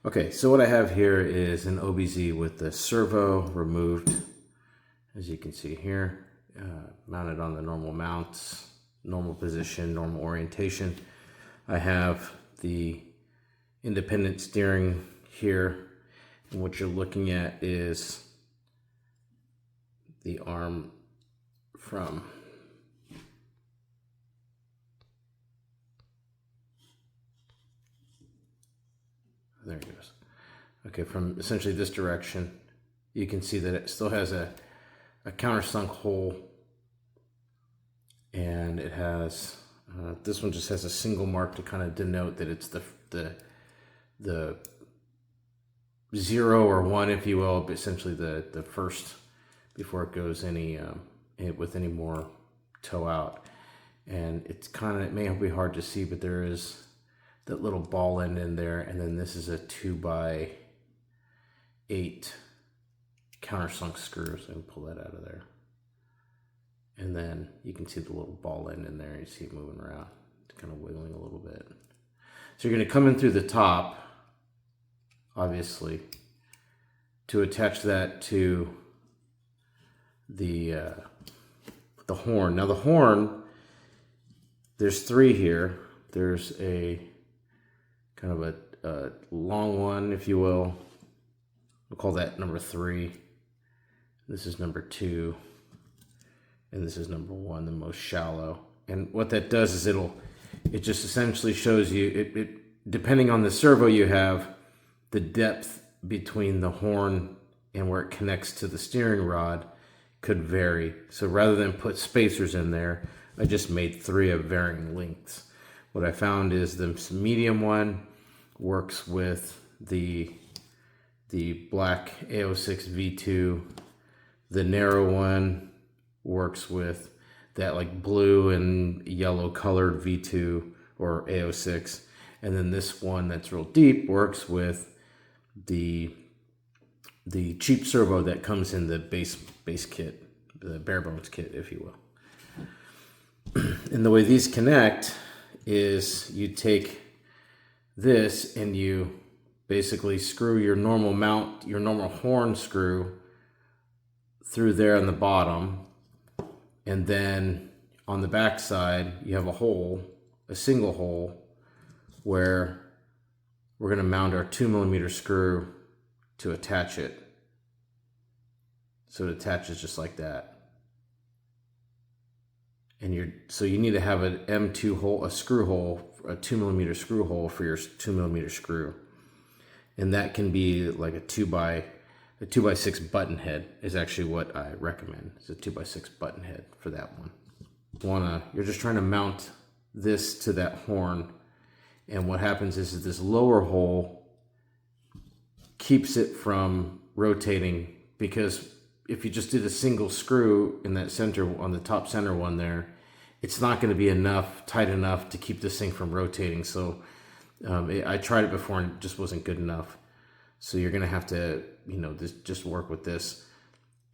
Okay, so what I have here is an OBZ with the servo removed, as you can see here, mounted on the normal mounts, normal position, normal orientation. I have the independent steering here, and what you're looking at is the arm from there it goes. Okay, from essentially this direction, you can see that it still has a countersunk hole, and it has this one just has a single mark to kind of denote that it's the 0 or 1, if you will, but essentially the first before it goes any with any more toe out. And it's kind of, it may be hard to see, but there is that little ball end in there, and then this is a 2x8 countersunk screw, so I can pull that out of there. And then you can see the little ball end in there. You see it moving around. It's kind of wiggling a little bit. So you're going to come in through the top, obviously, to attach that to the horn. Now the horn, there's 3 here. There's a kind of a long one, if you will. We'll call that number 3. This is number 2. And this is number 1, the most shallow. And what that does is it just essentially shows you, depending on the servo you have, the depth between the horn and where it connects to the steering rod could vary. So rather than put spacers in there, I just made 3 of varying lengths. What I found is the medium one works with the black AO6 V2. The narrow one works with that like blue and yellow colored V2 or AO6. And then this one that's real deep works with the cheap servo that comes in the base kit, the bare bones kit, if you will. And the way these connect is you take this and you basically screw your normal mount, your normal horn screw through there on the bottom, and then on the back side you have a hole, a single hole, where we're going to mount our 2mm screw to attach it. So it attaches just like that. And so you need to have an M2 hole, a screw hole, a 2mm screw hole for your 2mm screw. And that can be like a 2x6 button head is actually what I recommend. It's a 2x6 button head for that one. You're just trying to mount this to that horn, and what happens is this lower hole keeps it from rotating, because if you just did a single screw in that center, on the top center one there, it's not going to be tight enough to keep this thing from rotating. So I tried it before and it just wasn't good enough. So you're going to have to, just work with this.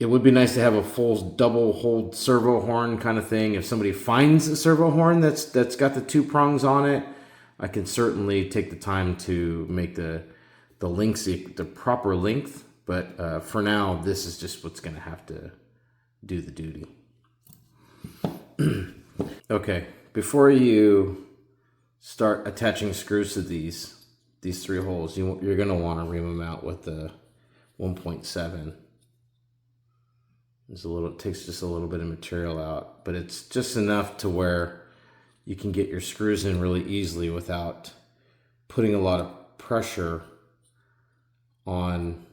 It would be nice to have a full double hold servo horn kind of thing. If somebody finds a servo horn that's got the 2 prongs on it, I can certainly take the time to make the links the proper length. But for now, this is just what's going to have to do the duty. Okay, before you start attaching screws to these 3 holes, you're going to want to ream them out with the 1.7. It takes just a little bit of material out, but it's just enough to where you can get your screws in really easily without putting a lot of pressure on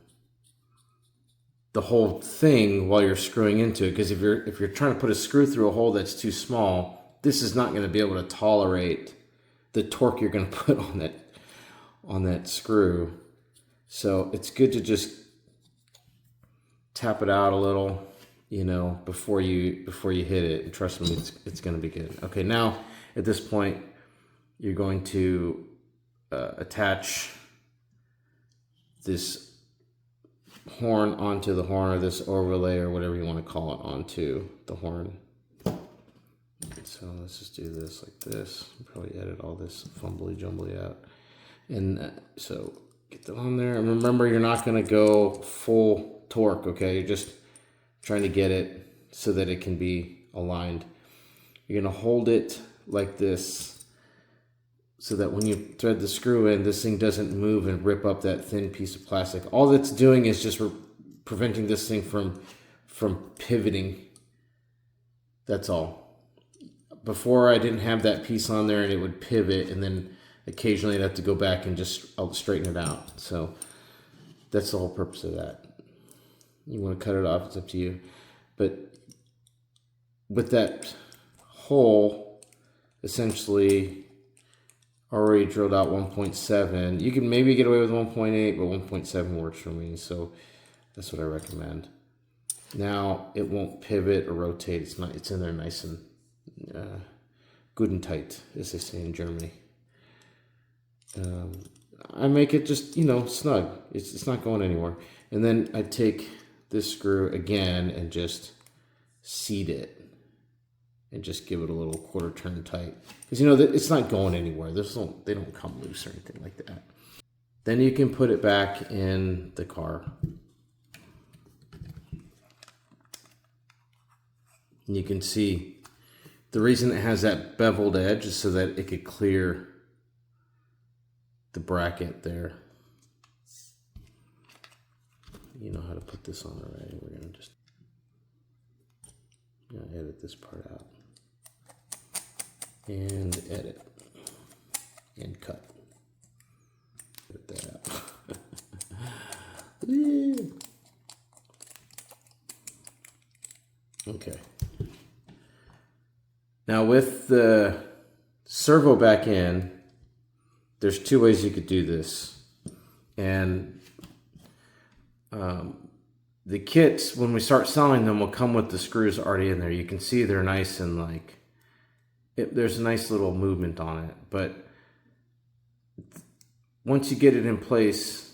the whole thing while you're screwing into it. Because if you're trying to put a screw through a hole that's too small, this is not going to be able to tolerate the torque you're going to put on that screw. So it's good to just tap it out a little, before you hit it. And trust me, it's going to be good. Okay, now at this point, you're going to attach this horn onto the horn, or this overlay, or whatever you want to call it, onto the horn. So let's just do this like this. Probably edit all this fumbly jumbly out. And so get on there. And remember, you're not going to go full torque, okay? You're just trying to get it so that it can be aligned. You're going to hold it like this so that when you thread the screw in, this thing doesn't move and rip up that thin piece of plastic. All that's doing is just preventing this thing from pivoting. That's all. Before, I didn't have that piece on there and it would pivot, and then occasionally I'd have to go back and just straighten it out. So that's the whole purpose of that. You want to cut it off, it's up to you. But with that hole essentially already drilled out 1.7, you can maybe get away with 1.8, but 1.7 works for me, so that's what I recommend. Now it won't pivot or rotate. It's in there nice and good and tight, as they say in Germany. I make it just, you know, snug. It's not going anywhere. And then I take this screw again and just seat it and just give it a little quarter turn tight, because you know it's not going anywhere. They don't come loose or anything like that. Then you can put it back in the car. And you can see the reason it has that beveled edge is so that it could clear the bracket there. You know how to put this on already. We're going to just edit this part out. And edit. And cut. Put that out. Okay. Now with the servo back in, there's two ways you could do this. And the kits, when we start selling them, will come with the screws already in there. You can see they're nice and like, there's a nice little movement on it. But once you get it in place,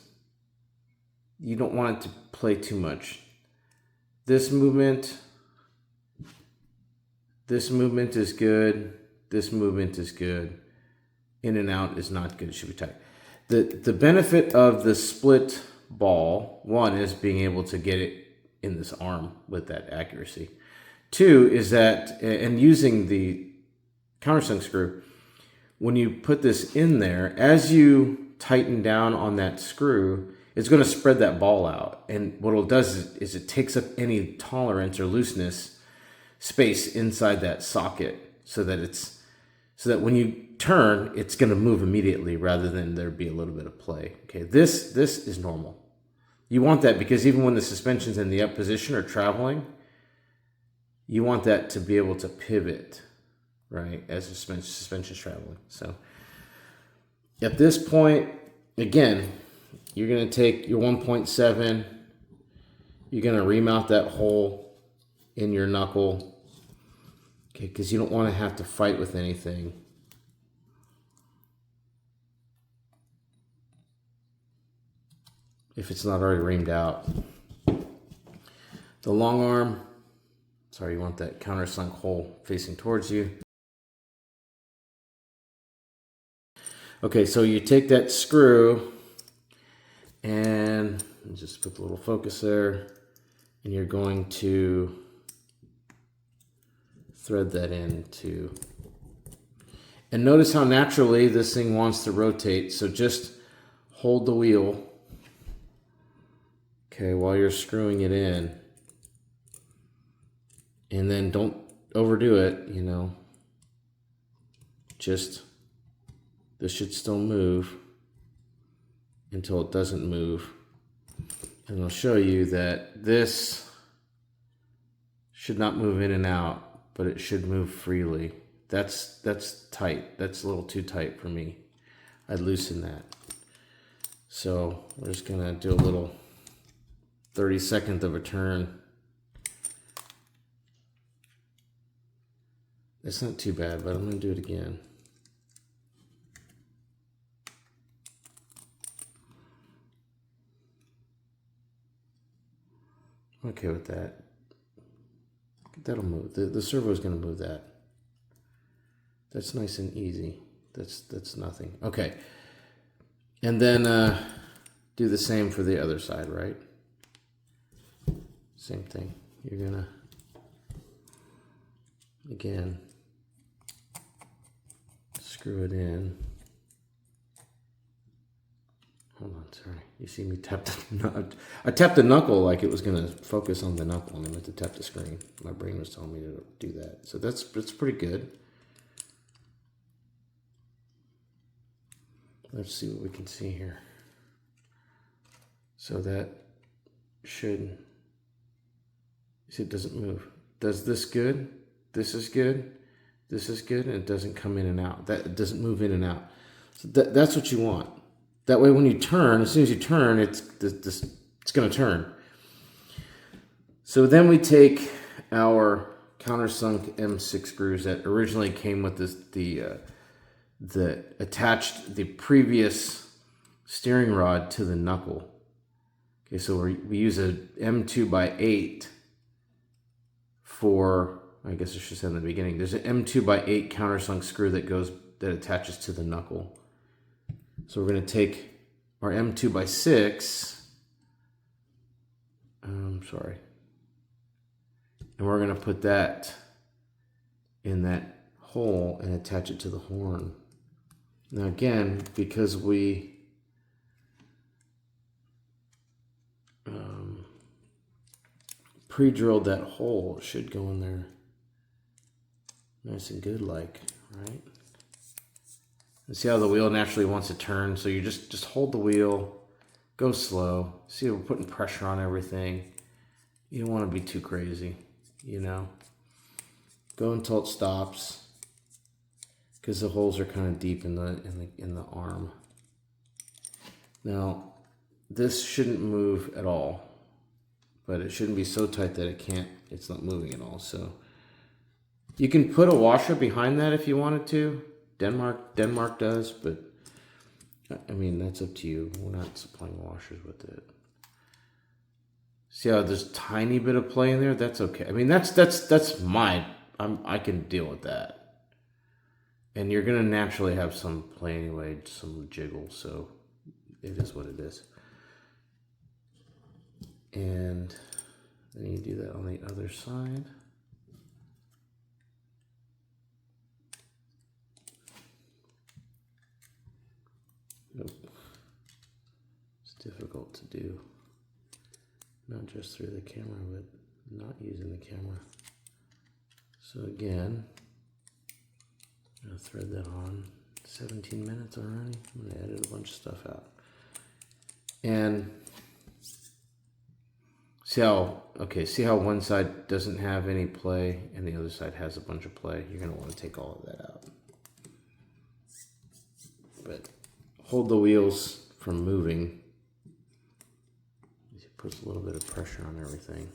you don't want it to play too much. This movement is good. This movement is good. In and out is not good. It should be tight. The benefit of the split ball, one, is being able to get it in this arm with that accuracy. Two is that, and using the countersunk screw, when you put this in there, as you tighten down on that screw, it's going to spread that ball out. And what it does is it takes up any tolerance or looseness space inside that socket, so that when you turn, it's going to move immediately rather than there be a little bit of play. Okay, this is normal. You want that because even when the suspension's in the up position or traveling, you want that to be able to pivot, right, as the suspension's traveling. So at this point, again, you're going to take your 1.7, you're going to remount that hole in your knuckle, okay, because you don't want to have to fight with anything. If it's not already reamed out. The long arm, sorry, you want that countersunk hole facing towards you. Okay, so you take that screw and just put the little focus there, and you're going to thread that into. And notice how naturally this thing wants to rotate, so just hold the wheel, okay, while you're screwing it in. And then don't overdo it, you know. Just, this should still move until it doesn't move. And I'll show you that this should not move in and out, but it should move freely. That's tight. That's a little too tight for me. I'd loosen that. So we're just gonna do a little 32nd of a turn. It's not too bad, but I'm gonna do it again. I'm okay with that. That'll move. The servo is gonna move that. That's nice and easy. That's nothing. Okay. And then do the same for the other side, right? Same thing. You're gonna, again, screw it in. Hold on, sorry. You see me tap the, I tapped the knuckle like it was gonna focus on the knuckle, and I meant to tap the screen. My brain was telling me to do that. So that's pretty good. Let's see what we can see here. So that should, see, it doesn't move. Does this good? This is good. This is good, and it doesn't come in and out. That it doesn't move in and out. So that's what you want. That way, when you turn, as soon as you turn, it's going to turn. So then we take our countersunk M6 screws that originally came with this, the attached the previous steering rod to the knuckle. Okay, so we use a M2x8 for, I guess I should say in the beginning, there's an M2x8 countersunk screw that attaches to the knuckle. So we're going to take our M2x6, sorry, and we're going to put that in that hole and attach it to the horn. Now again, because we pre-drilled that hole, it should go in there nice and good like, right? And see how the wheel naturally wants to turn, so you just hold the wheel, go slow. See, we're putting pressure on everything. You don't want to be too crazy, you know. Go until it stops, because the holes are kind of deep in the arm. Now, this shouldn't move at all, but it shouldn't be so tight that it's not moving at all. So you can put a washer behind that if you wanted to. Denmark does, but I mean, that's up to you. We're not supplying washers with it. See how there's a tiny bit of play in there? That's okay. I mean, that's mine. I can deal with that. And you're gonna naturally have some play anyway, some jiggle, so it is what it is. And then you do that on the other side. Nope. It's difficult to do. Not just through the camera, but not using the camera. So again, I'm gonna thread that on. 17 minutes already. I'm gonna edit a bunch of stuff out. And see how one side doesn't have any play and the other side has a bunch of play? You're gonna want to take all of that out. But hold the wheels from moving. It puts a little bit of pressure on everything.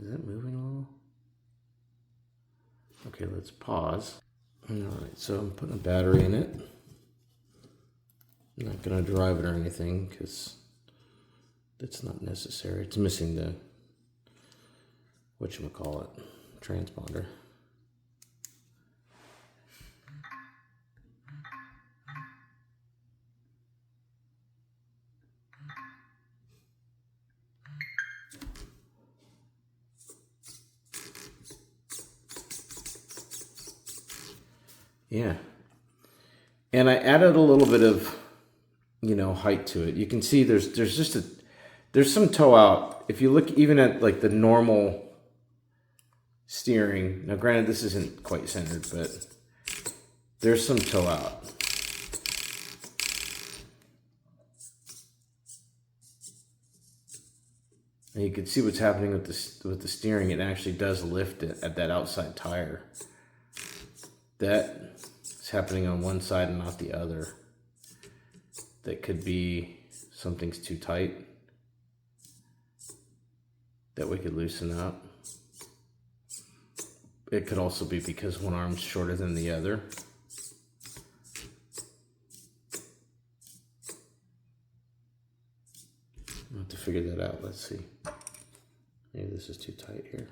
Is that moving a little? Okay, let's pause. Alright, so I'm putting a battery in it. I'm not going to drive it or anything because that's not necessary. It's missing the, whatchamacallit, transponder. Yeah. And I added a little bit of, height to it. You can see there's some toe out. If you look even at like the normal steering, now granted this isn't quite centered, but there's some toe out. And you can see what's happening with the steering. It actually does lift it at that outside tire. That is happening on one side and not the other. That could be something's too tight that we could loosen up. It could also be because one arm's shorter than the other. I'll have to figure that out. Let's see. Maybe this is too tight here.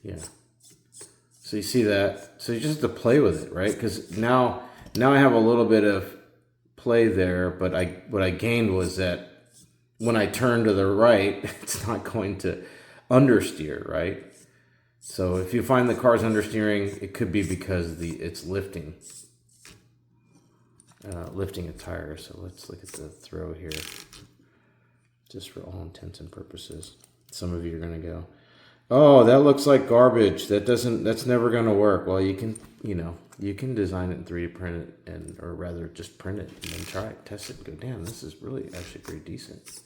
Yeah. So you see that? So you just have to play with it, right? Because now I have a little bit of play there, but what I gained was that when I turn to the right, it's not going to understeer, right? So if you find the car's understeering, it could be because it's lifting a tire. So let's look at the throw here, just for all intents and purposes. Some of you are going to go, oh, that looks like garbage. That's never going to work. Well, you can design it and 3D print it, or rather just print it and then try it, test it, and go, damn, this is really actually pretty decent.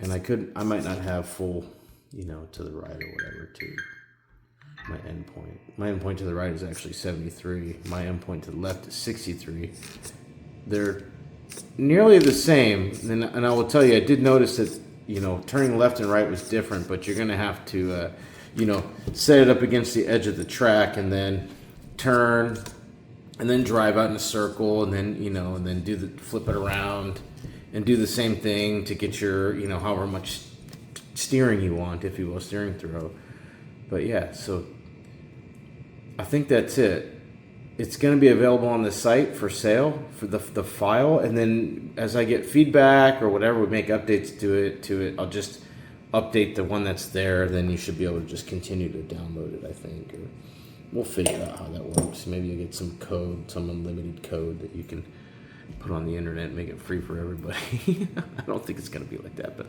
And I might not have full, to the right or whatever to my endpoint. My endpoint to the right is actually 73. My endpoint to the left is 63. They're nearly the same. And I will tell you, I did notice that, turning left and right was different, but you're going to have to, set it up against the edge of the track and then turn and then drive out in a circle and then, and then flip it around and do the same thing to get your, however much steering you want, if you will, steering throw. But yeah, so I think that's it. It's going to be available on the site for sale for the file, and then as I get feedback or whatever, we make updates to it. I'll just update the one that's there. Then you should be able to just continue to download it, I think, or we'll figure out how that works. Maybe you'll get some code, some unlimited code that you can put on the internet and make it free for everybody. I don't think it's going to be like that, but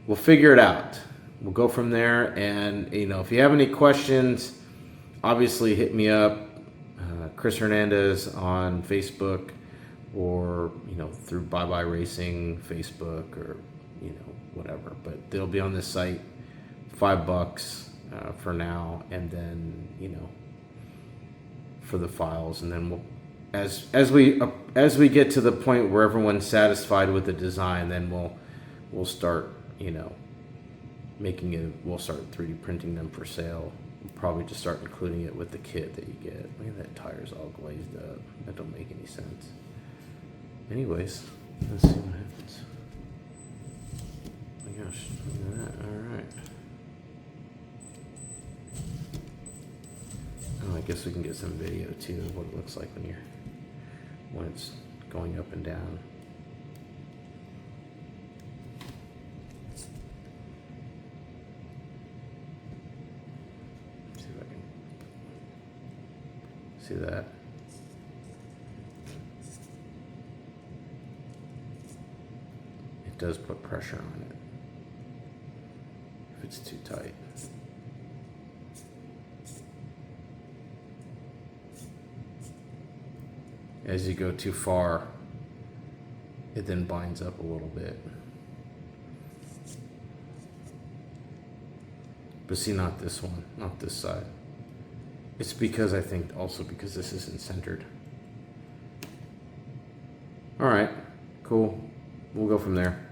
we'll figure it out. We'll go from there. And if you have any questions, obviously hit me up, Chris Hernandez on Facebook, or through Bye Bye Racing Facebook, or whatever. But they'll be on this site, $5 for now, and then for the files, and then we'll as we get to the point where everyone's satisfied with the design, then we'll start making it. We'll start 3D printing them for sale. We'll probably just start including it with the kit that you get. Look at that, tire's all glazed up. That don't make any sense. Anyways, let's see what happens. Oh my gosh, look at that. All right. Oh, I guess we can get some video too of what it looks like when it's going up and down. See if I can see that. It does put pressure on it if it's too tight. As you go too far, it then binds up a little bit. But see, not this one, not this side. It's because I think also because this isn't centered. All right, cool. We'll go from there.